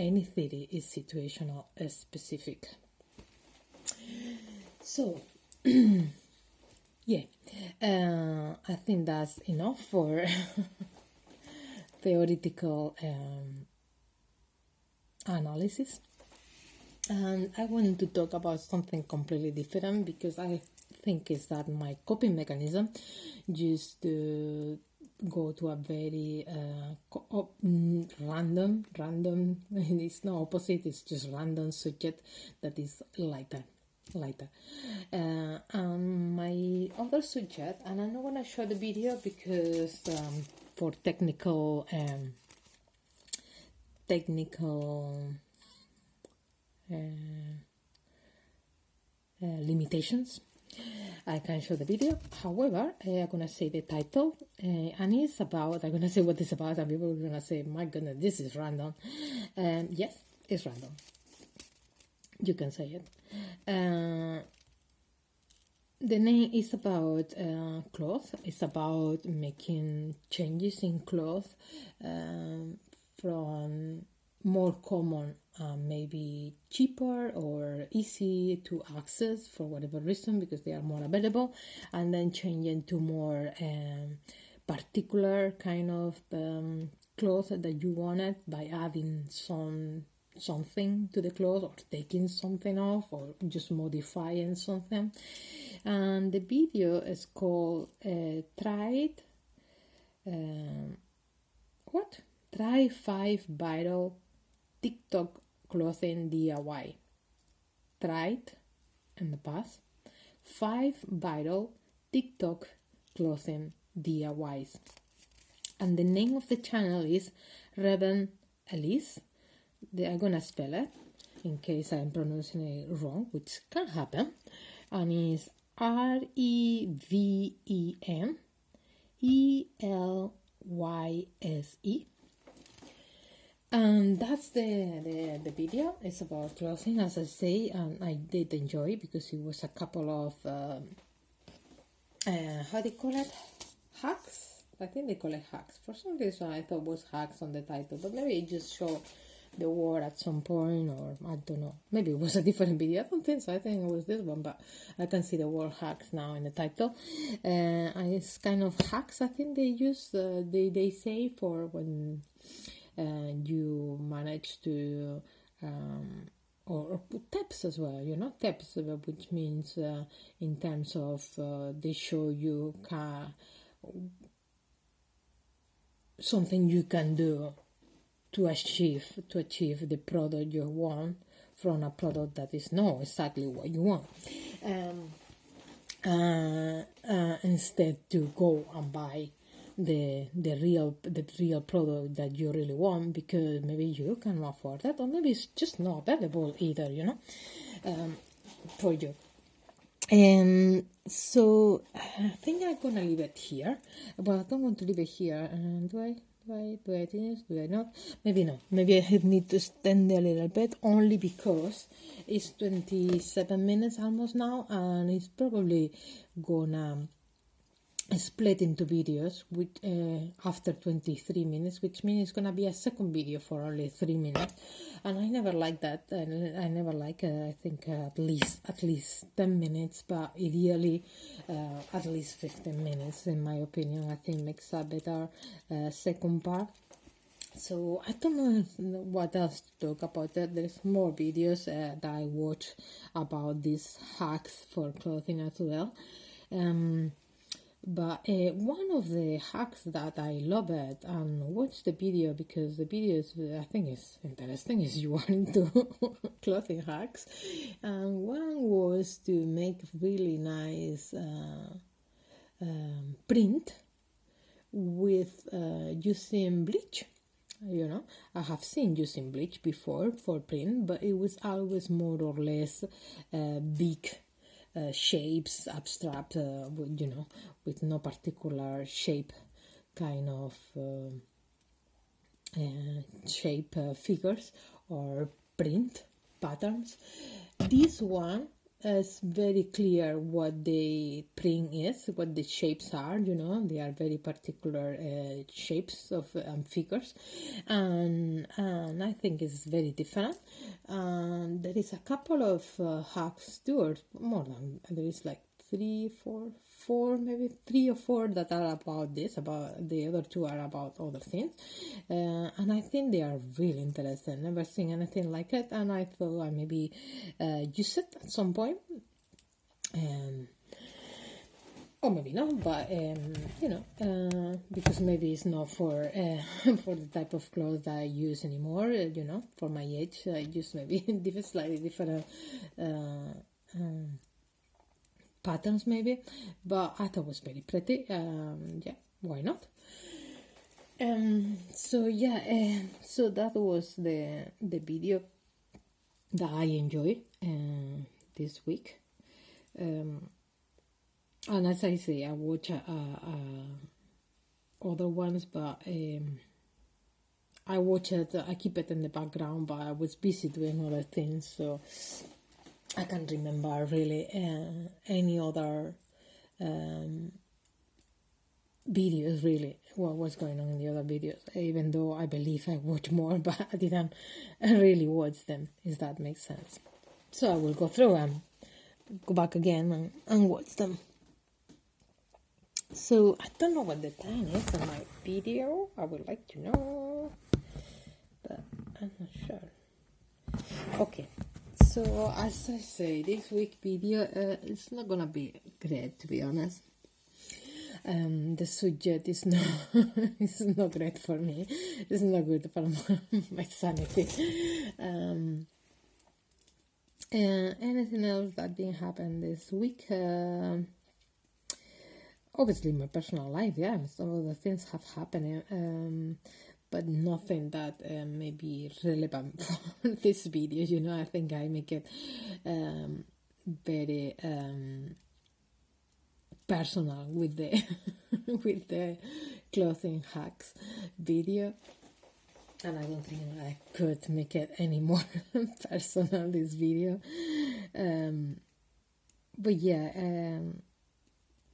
any theory is situational specific. So, yeah, I think that's enough for theoretical analysis. And I wanted to talk about something completely different because I think it's that my coping mechanism just to go to a very random, and it's not opposite, it's just random subject that is lighter. My other subject, and I'm not going to show the video because for technical limitations, I can show the video. However, I'm gonna say the title, and it's about. I'm gonna say what it's about, and people are gonna say, "My goodness, this is random." Yes, it's random. You can say it. The name is about clothes. It's about making changes in clothes from more common, maybe cheaper or easy to access for whatever reason because they are more available, and then changing to more particular kind of clothes that you wanted by adding something to the clothes or taking something off or just modifying something. And the video is called Try 5 Viral TikTok Clothing DIY. Tried in the past 5 viral TikTok clothing DIYs. And the name of the channel is Reven Elise. I'm gonna spell it in case I'm pronouncing it wrong, which can happen. And it's REVENELYSE. And that's the video. It's about clothing, as I say, and I did enjoy because it was a couple of how do you call it, hacks. I think they call it hacks. For some reason I thought it was hacks on the title, but maybe it just showed the word at some point, or I don't know, maybe it was a different video. I don't think so. I think it was this one, but I can see the word hacks now in the title. And it's kind of hacks I think they use, they say for when you manage to or tips as well, tips, which means in terms of they show you something you can do to achieve the product you want from a product that is not exactly what you want, instead to go and buy the real product that you really want because maybe you can afford that, or maybe it's just not available either, for you. And so I think I'm gonna leave it here. Well, I don't want to leave it here. Do I finish? Do I not? Maybe not. Maybe I need to extend a little bit, only because it's 27 minutes almost now, and it's probably gonna split into videos with after 23 minutes, which means it's gonna be a second video for only 3 minutes, and I never like that. I never like I think at least 10 minutes, but ideally at least 15 minutes in my opinion. I think makes a better second part. So I don't know what else to talk about. There's more videos that I watch about these hacks for clothing as well. But one of the hacks that I love it and watch the video because the video is, I think is interesting, is you want into clothing hacks. And one was to make really nice print with using bleach. I have seen using bleach before for print, but it was always more or less big shapes, abstract, with no particular shape, kind of shape figures or print patterns. This one it's very clear what the print is, what the shapes are. They are very particular shapes of figures, and I think it's very different. And there is a couple of hacks too, or more than there is like maybe three or four that are about this. About the other two are about other things, and I think they are really interesting. Never seen anything like it, and I thought I maybe use it at some point. Or maybe not, but because maybe it's not for for the type of clothes that I use anymore. For my age, I use maybe slightly different patterns, maybe. But I thought it was very pretty. Yeah, why not? So yeah, so that was the video that I enjoyed this week. And as I say, I watch other ones, but I watch it. I keep it in the background, but I was busy doing other things, so I can't remember really any other videos. Really, what was going on in the other videos? Even though I believe I watch more, but I didn't really watch them. If that makes sense. So I will go through and go back again and watch them. So I don't know what the time is on my video. I would like to know, but I'm not sure. Okay, so as I say, this week video it's not gonna be great, to be honest. The subject is not it's not great for me. It's not good for my sanity. And anything else that didn't happen this week? Obviously, my personal life, yeah, some of the things have happened, but nothing that may be relevant for this video. I think I make it very personal with the with the clothing hacks video, and I don't think I could make it any more personal, this video. But yeah,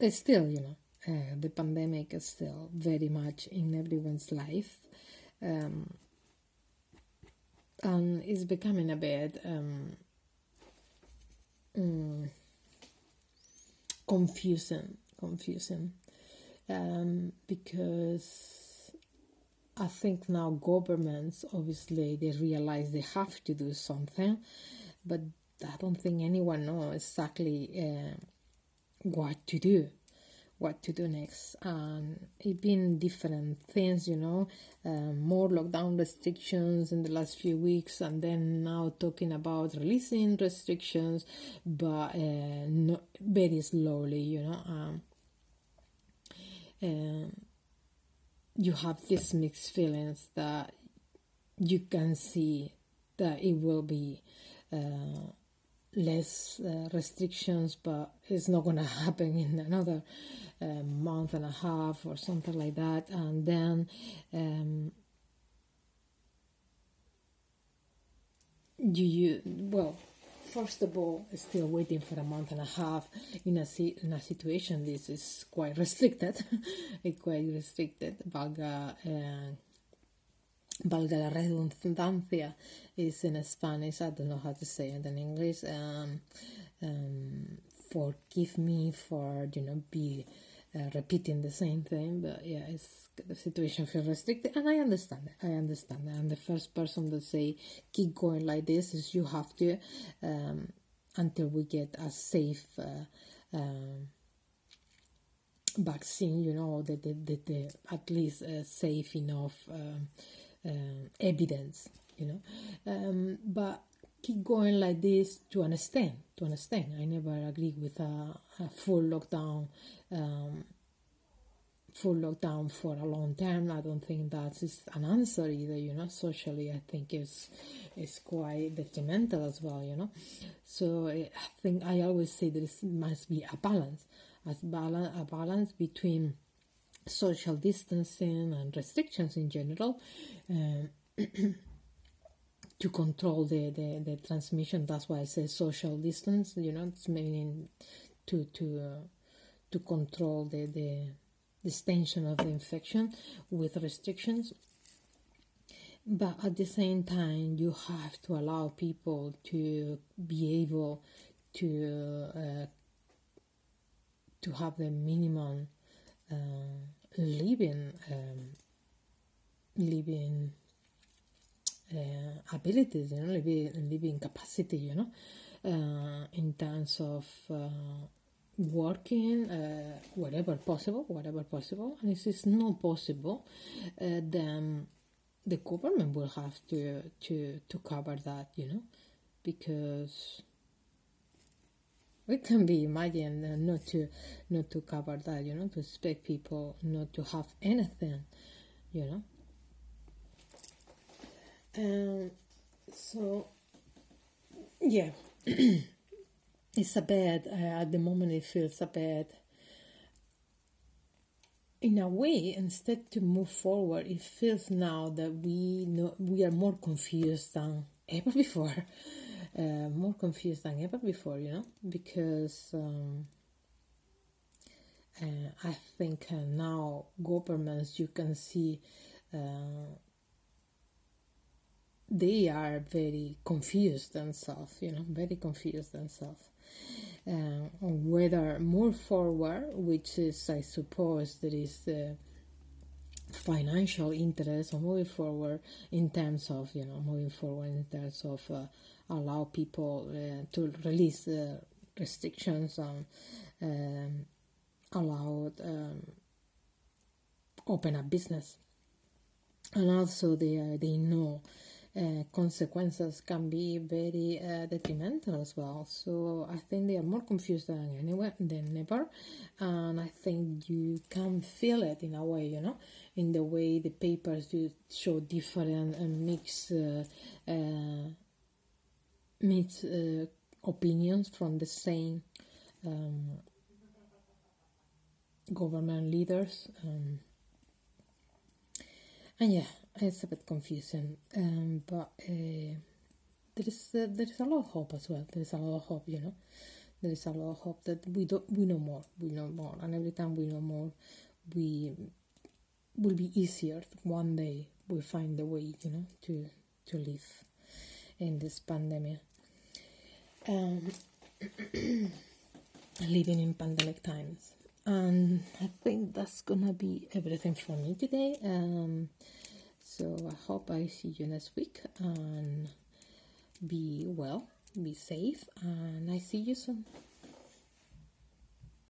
it's still, the pandemic is still very much in everyone's life, and it's becoming a bit confusing, because I think now governments, obviously, they realize they have to do something, but I don't think anyone knows exactly what to do next. And it's been different things, more lockdown restrictions in the last few weeks, and then now talking about releasing restrictions, but not very slowly. You have these mixed feelings that you can see that it will be less restrictions, but it's not going to happen in another month and a half or something like that. And then first of all, still waiting for a month and a half in a situation this is quite restricted. Valga la redundancia is in Spanish. I don't know how to say it in English. Forgive me for be repeating the same thing, but yeah, the situation feels restricted, and I understand it. I'm the first person to say keep going like this. Is you have to until we get a safe vaccine, the at least safe enough evidence, but keep going like this to an extent. I never agree with a full lockdown for a long term. I don't think that is an answer either. Socially, I think it's quite detrimental as well. So I think I always say there must be a balance between social distancing and restrictions in general, to control the transmission. That's why I say social distance. It's meaning to control the extension of the infection with restrictions. But at the same time, you have to allow people to be able to have the minimum living abilities, living capacity, in terms of working wherever possible. And if it's not possible, then the government will have to cover that, because it can be imagined not to cover that, to expect people not to have anything, so yeah, it's a bad. At the moment, it feels a bad. In a way, instead to move forward, it feels now that we are more confused than ever before. More confused than ever before, because I think now governments, you can see, they are very confused themselves, very confused themselves. On whether move forward, which is, I suppose, there is financial interest on moving forward in terms of, allow people to release restrictions and allow open up business. And also they know consequences can be very detrimental as well. So I think they are more confused than ever, and I think you can feel it in a way, in the way the papers do show different and mixed opinions from the same government leaders. And yeah, it's a bit confusing, but there is a lot of hope as well. There is a lot of hope, There is a lot of hope that we know more, and every time we know more, we will be easier. One day we'll find the way, to live in this pandemic. Living in pandemic times. And I think that's gonna be everything for me today. So I hope I see you next week, and be well, be safe, and I see you soon.